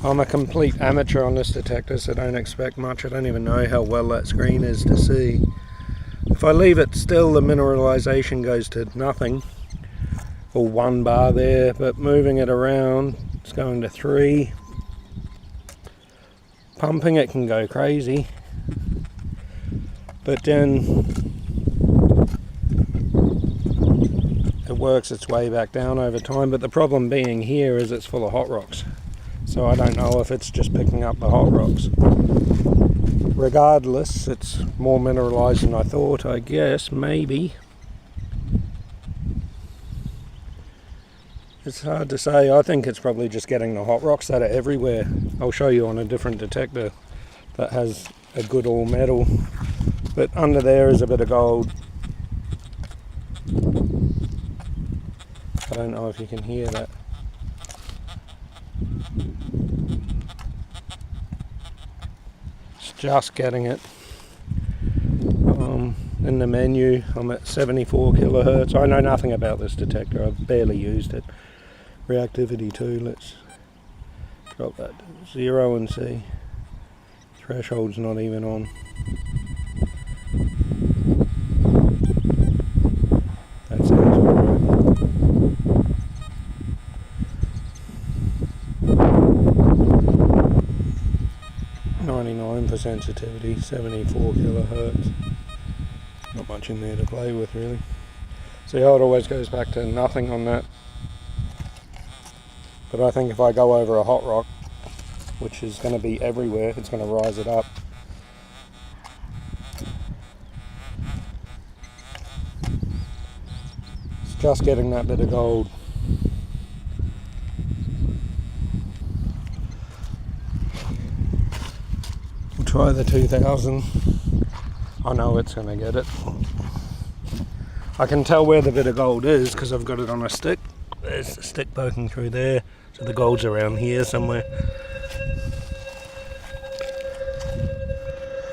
I'm a complete amateur on this detector, so don't expect much. I don't even know how well that screen is to see. If I leave it still, the mineralization goes to nothing, or 1 bar there, but moving it around, it's going to 3. Pumping it can go crazy, but then it works its way back down over time. But the problem being here is it's full of hot rocks, so I don't know if it's just picking up the hot rocks. Regardless, it's more mineralized than I thought, I guess, maybe. It's hard to say. I think it's probably just getting the hot rocks that are everywhere. I'll show you on a different detector that has a good all metal, but under there is a bit of gold. I don't know if you can hear that. It's just getting it. In the menu, I'm at 74 kilohertz. I know nothing about this detector. I've barely used it. Reactivity 2, let's drop that to 0 and see. Threshold's not even on. That sounds alright. 99% sensitivity, 74 kilohertz. Not much in there to play with, really. See how it always goes back to nothing on that. But I think if I go over a hot rock, which is going to be everywhere, it's going to rise it up. It's just getting that bit of gold. We'll try the 2000. I know it's going to get it. I can tell where the bit of gold is because I've got it on a stick. There's the stick poking through there, so the gold's around here somewhere.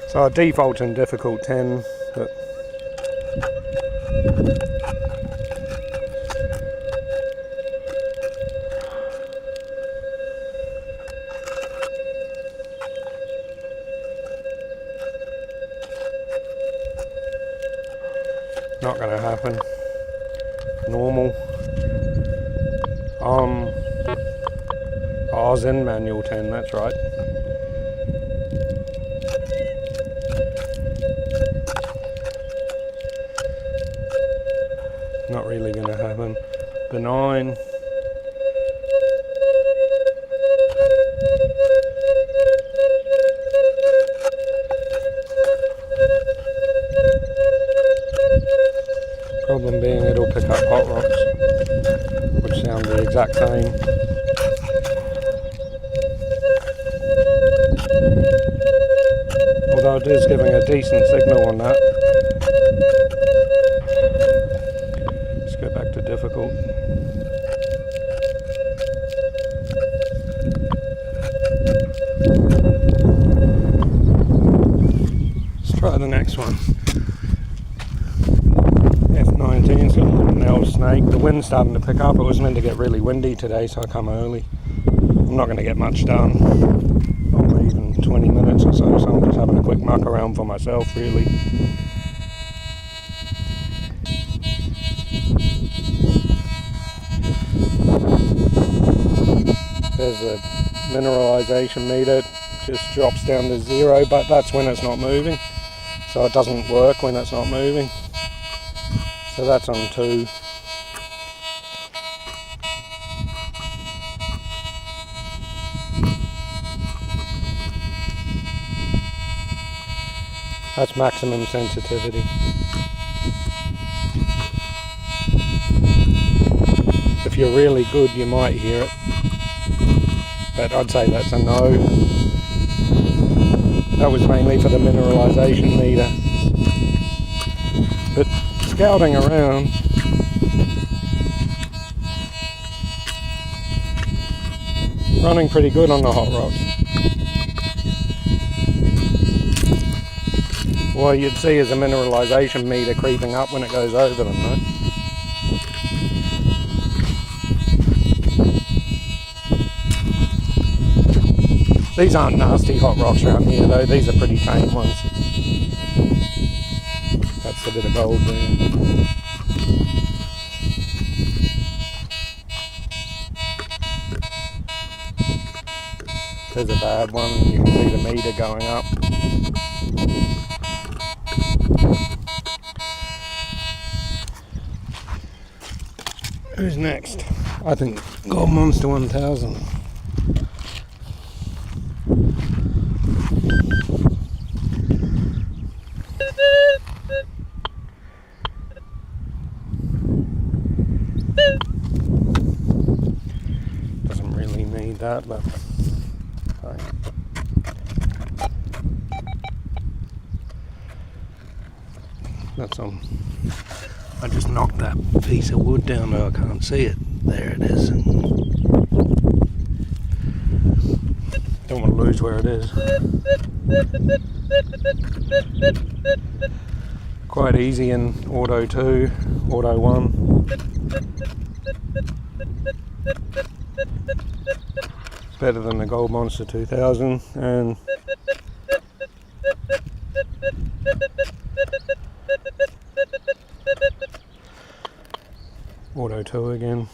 So I default in difficult 10, but not going to happen. Normal. I was in manual 10, that's right. Not really going to happen. Benign. Problem being it'll pick up hot rocks, which sound the exact same. Although it is giving a decent signal on that. Let's go back to difficult. Let's try the next one. F19's got a little nail snake. The wind's starting to pick up. It was meant to get really windy today, so I come early. I'm not going to get much done. Not even 20 minutes or so, so I'm just having a quick muck around for myself, really. There's a mineralization meter, just drops down to 0, but that's when it's not moving. So it doesn't work when it's not moving. So that's on 2. That's maximum sensitivity. If you're really good, you might hear it, but I'd say that's a no. That was mainly for the mineralization meter. But scouting around, running pretty good on the hot rocks. What you'd see is a mineralization meter creeping up when it goes over them, though. These aren't nasty hot rocks around here though, these are pretty tame ones. That's a bit of gold there. There's a bad one, you can see the meter going up. Who's next? I think Gold Monster 1000. Doesn't really need that, but fine. That's on. I just knocked that piece of wood down though I can't see it. There it is. Don't want to lose where it is. Quite easy in Auto 2, Auto 1. Better than the Gold Monster 2000 and Auto 2 again.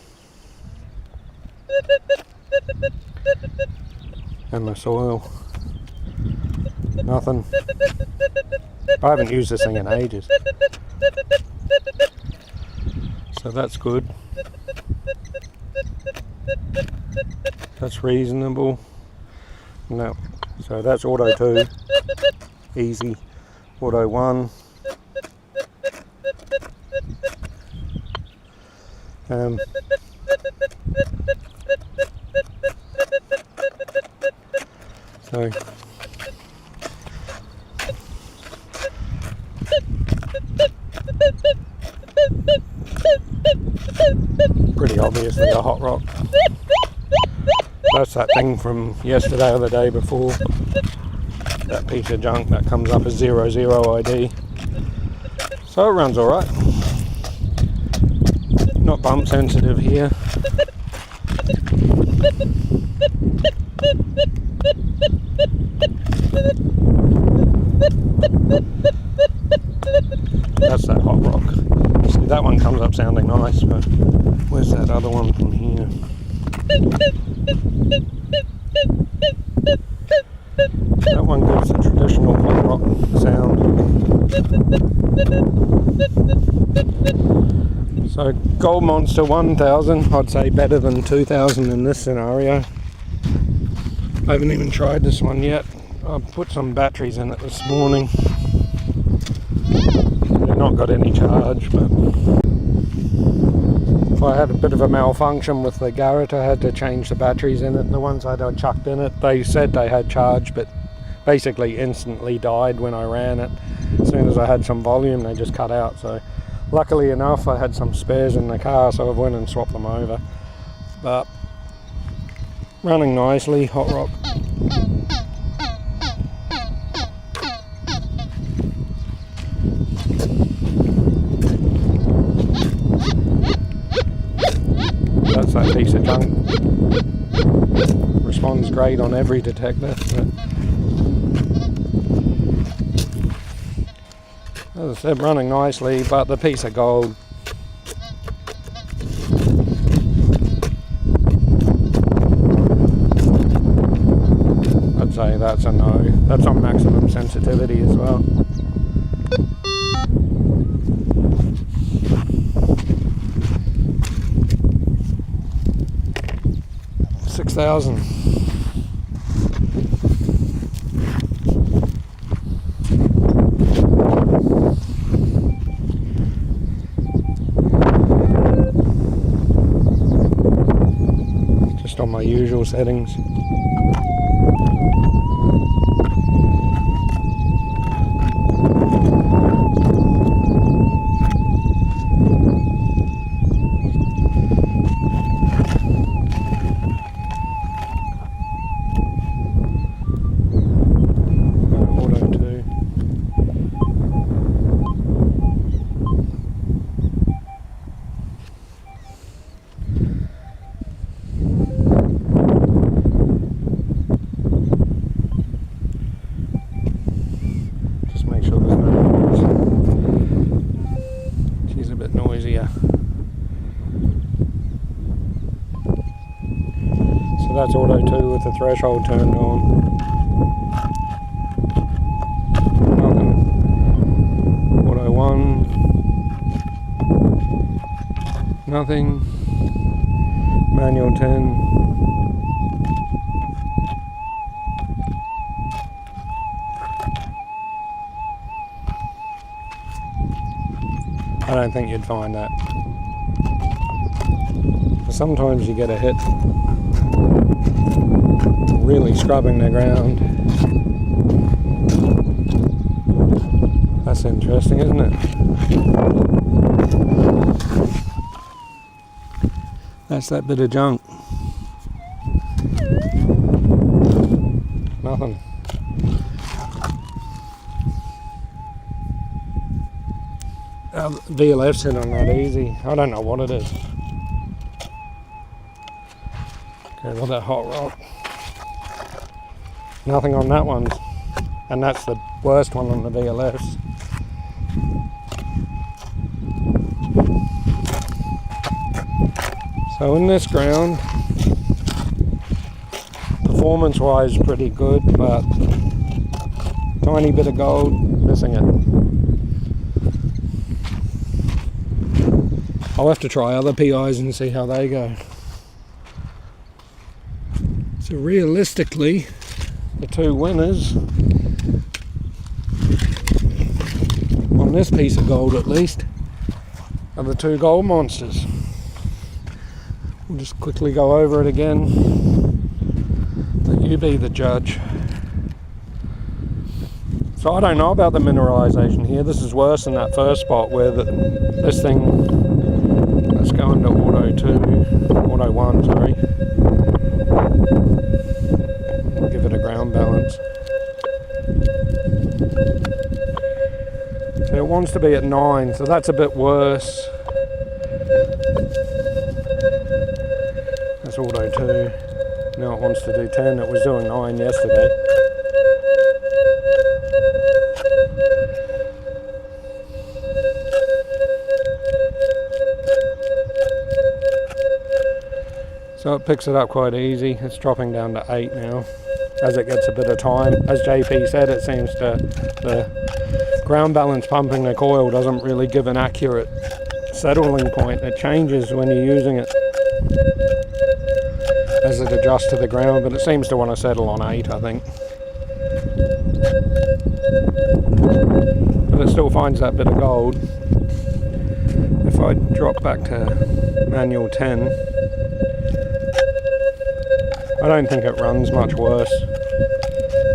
And the soil. Nothing. I haven't used this thing in ages. So that's good. That's reasonable. No. So that's Auto 2. Easy. Auto 1. So pretty obviously a hot rock. That's that thing from yesterday or the day before. That piece of junk that comes up as 00 ID. So it runs alright. Not bump sensitive here. That's that hot rock. See, that one comes up sounding nice, but where's that other one from here? That one gives the traditional hot rock sound. So Gold Monster 1000, I'd say better than 2000 in this scenario. I haven't even tried this one yet. I put some batteries in it this morning. They've not got any charge, but if I had a bit of a malfunction with the Garrett, I had to change the batteries in it. The ones I'd chucked in it, they said they had charge, but basically instantly died when I ran it. As soon as I had some volume, they just cut out. So luckily enough, I had some spares in the car, so I went and swapped them over. But running nicely, hot rock. That's that piece of junk. Responds great on every detector. As I said, running nicely, but the piece of gold. I'd say that's a no. That's on maximum sensitivity as well. 6,000. Just on my usual settings. that's auto 2 with the threshold turned on. Nothing. Auto 1. Nothing. Manual 10. I don't think you'd find that. Sometimes you get a hit really scrubbing the ground. That's interesting, isn't it? That's that bit of junk. Nothing. VLF's hit on that easy. I don't know what it is. Okay, well, that hot rock. Nothing on that one. And that's the worst one on the VLFs. So in this ground, performance-wise pretty good, but tiny bit of gold, missing it. I'll have to try other PIs and see how they go. So realistically, the two winners on this piece of gold at least are the two gold monsters. We'll just quickly go over it again. Let you be the judge. So I don't know about the mineralization here. This is worse than that first spot where this thing. Let's go into auto 2, auto 1, sorry. Give it a ground balance. So it wants to be at 9, so that's a bit worse. That's auto 2. Now it wants to do 10. It was doing 9 yesterday. So it picks it up quite easy. It's dropping down to 8 now as it gets a bit of time. As JP said, it seems to the ground balance pumping the coil doesn't really give an accurate settling point. It changes when you're using it as it adjusts to the ground, but it seems to want to settle on 8, I think. But it still finds that bit of gold. If I drop back to manual 10, I don't think it runs much worse.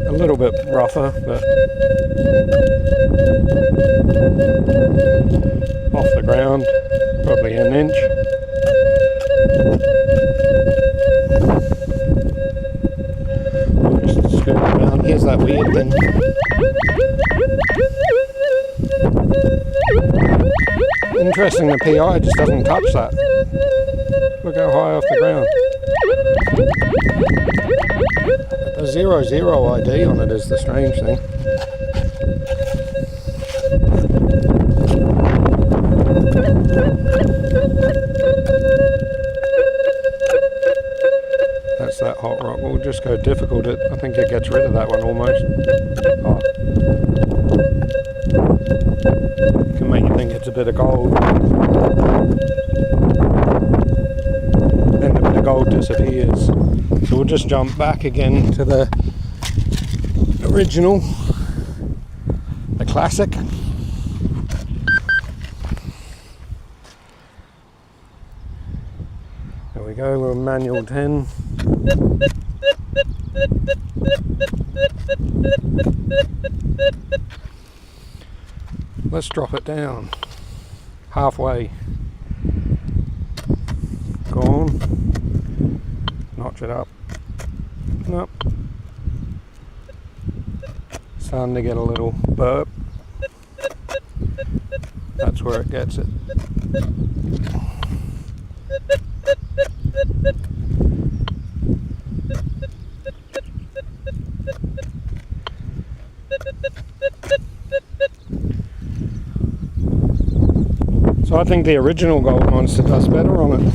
A little bit rougher, but off the ground, probably an inch. Just scoot around. Here's that weird thing. Interesting, the PI just doesn't touch that. Look how high off the ground. The 00 ID on it is the strange thing. That's that hot rock. We'll just go difficult. I think it gets rid of that one almost. Oh. Can make you think it's a bit of gold. Then the bit of gold disappears. So we'll just jump back again to the original, the classic. There we go, we're manual 10. Let's drop it down halfway. Go on. Notch it up. Nope. Starting to get a little burp. That's where it gets it. So I think the original Gold Monster does better on it.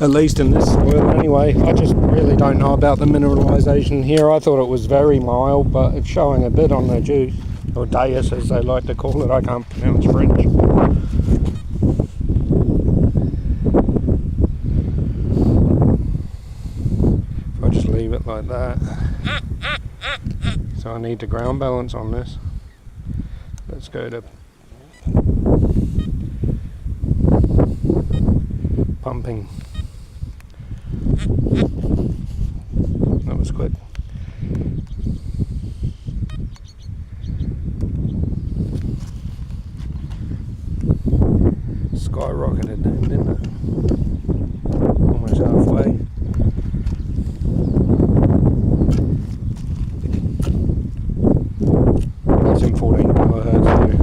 At least in this soil anyway. I just really don't know about the mineralization here. I thought it was very mild, but it's showing a bit on the Deus, or Deus as they like to call it. I can't pronounce French. If I just leave it like that. So I need to ground balance on this. Let's go to pumping. That was quick. Skyrocketed, didn't it? Almost halfway. That's in 14 kilohertz too.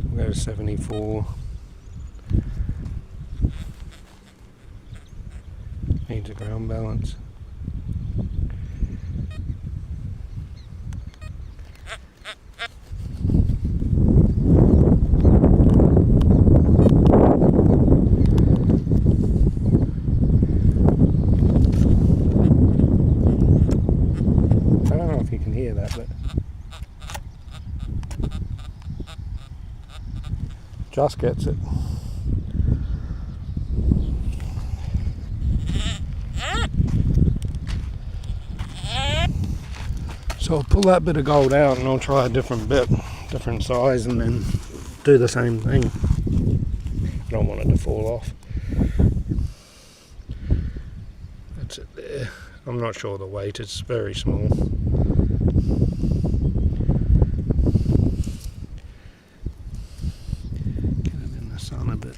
We'll go to 74. Needs a ground balance. I don't know if you can hear that, but just gets it. So I'll pull that bit of gold out and I'll try a different bit, different size, and then do the same thing. I don't want it to fall off. That's it there. I'm not sure the weight, it's very small. Get it in the sun a bit.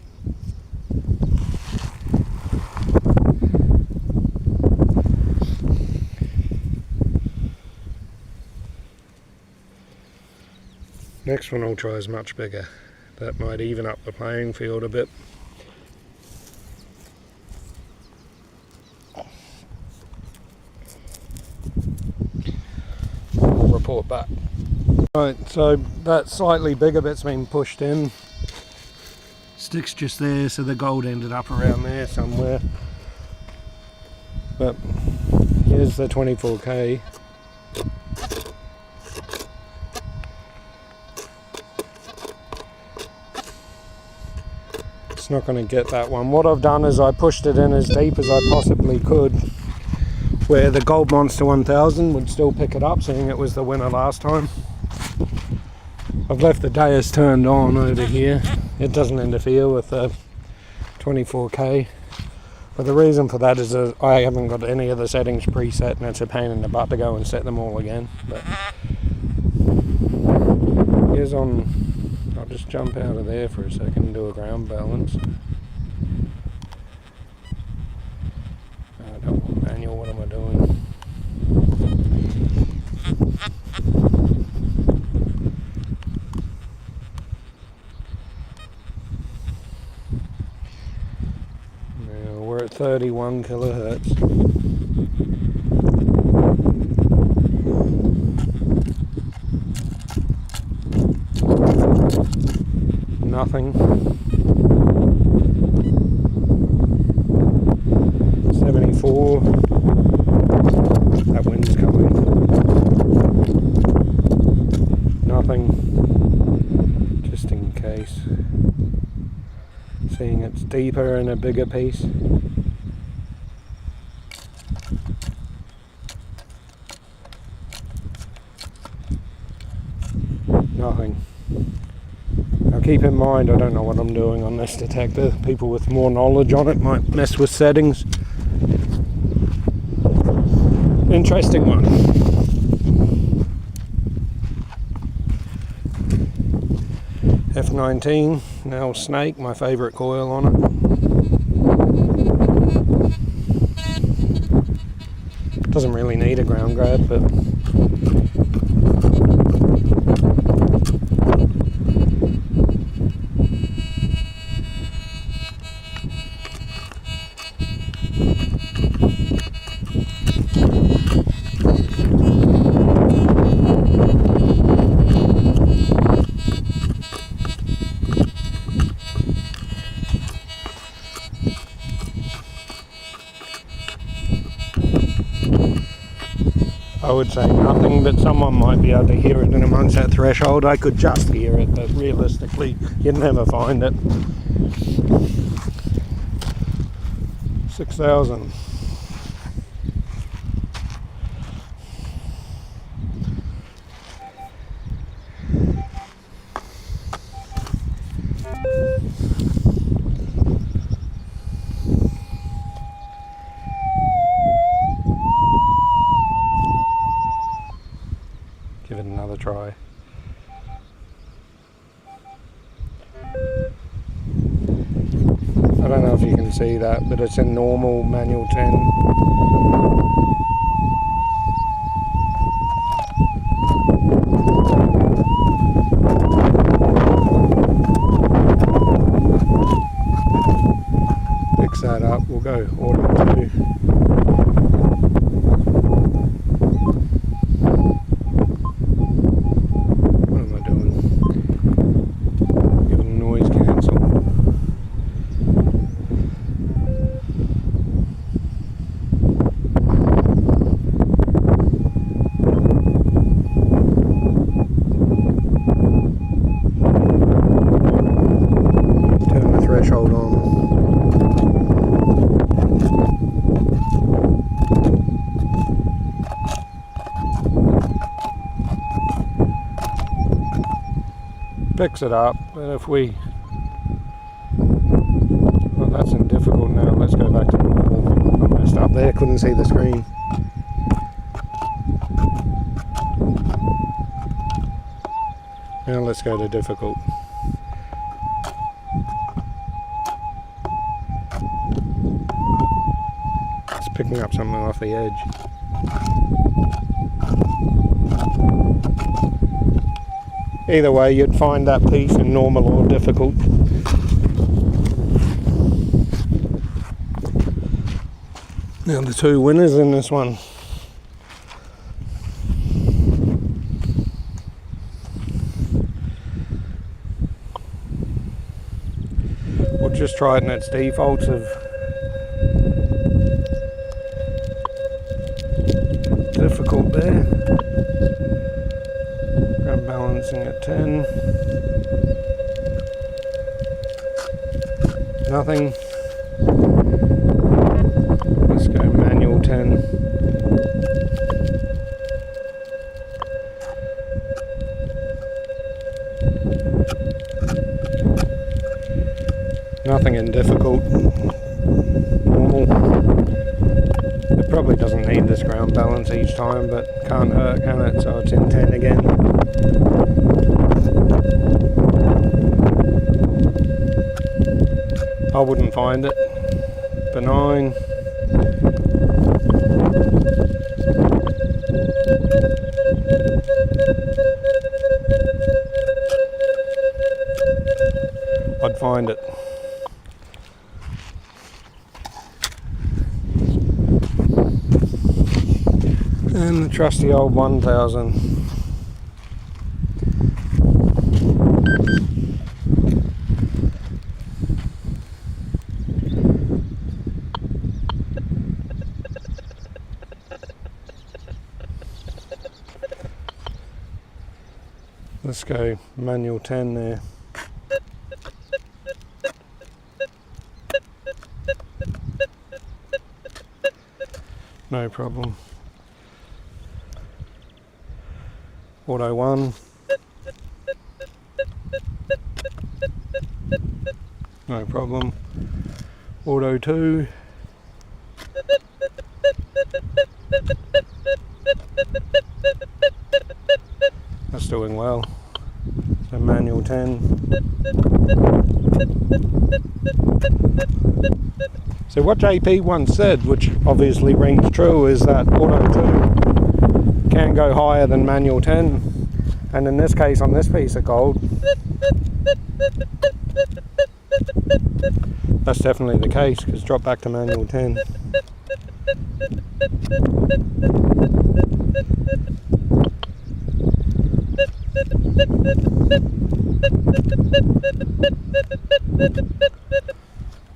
Next one I'll try is much bigger. That might even up the playing field a bit. I'll report back. Right, so that slightly bigger bit's been pushed in. Stick's just there, so the gold ended up around there somewhere. But here's the 24K. Not going to get that one. What I've done is I pushed it in as deep as I possibly could, where the Gold Monster 1000 would still pick it up, seeing it was the winner last time. I've left the Deus turned on over here. It doesn't interfere with the 24K, but the reason for that is that I haven't got any of the settings preset, and it's a pain in the butt to go and set them all again. But here's on. I'll just jump out of there for a second and do a ground balance. I don't want manual, what am I doing? Now we're at 31 kilohertz. Nothing. 74. That wind's coming. Nothing. Just in case. Seeing it's deeper and a bigger piece. Nothing. Now keep in mind, I don't know what I'm doing on this detector. People with more knowledge on it might mess with settings. Interesting one. F19, now snake, my favourite coil on it. Doesn't really need a ground grab, but would say nothing, but someone might be able to hear it in amongst that threshold. I could just hear it, but realistically you'd never find it. 6,000. Give it another try. I don't know if you can see that, but it's in normal manual 10. Fix that up, we'll go auto 2. What am I doing? Give it a noise cancel. Turn the threshold on. Fix it up, and if we, well, that's in difficult now. Let's go back to normal. I messed up there, couldn't see the screen. Now let's go to difficult. It's picking up something off the edge. Either way, you'd find that piece in normal or difficult. Now the two winners in this one. We'll just try it in its defaults of difficult there. I'm balancing at 10. Nothing. Let's go manual 10. Nothing in difficult. Normal. It probably doesn't need this ground balance each time, but can't hurt, can it? So it's in 10 again. I wouldn't find it. Benign. I'd find it. And the trusty old 1000. Let's go manual 10 there. No problem. Auto 1. No problem. Auto 2. That's doing well. So manual 10. So what JP once said, which obviously rings true, is that auto 2 can go higher than manual 10. And in this case, on this piece of gold, that's definitely the case, because drop back to manual 10.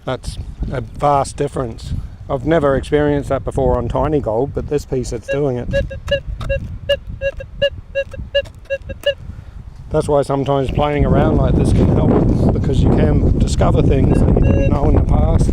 That's a vast difference. I've never experienced that before on tiny gold, but this piece it's doing it. That's why sometimes playing around like this can help, because you can discover things that you didn't know in the past.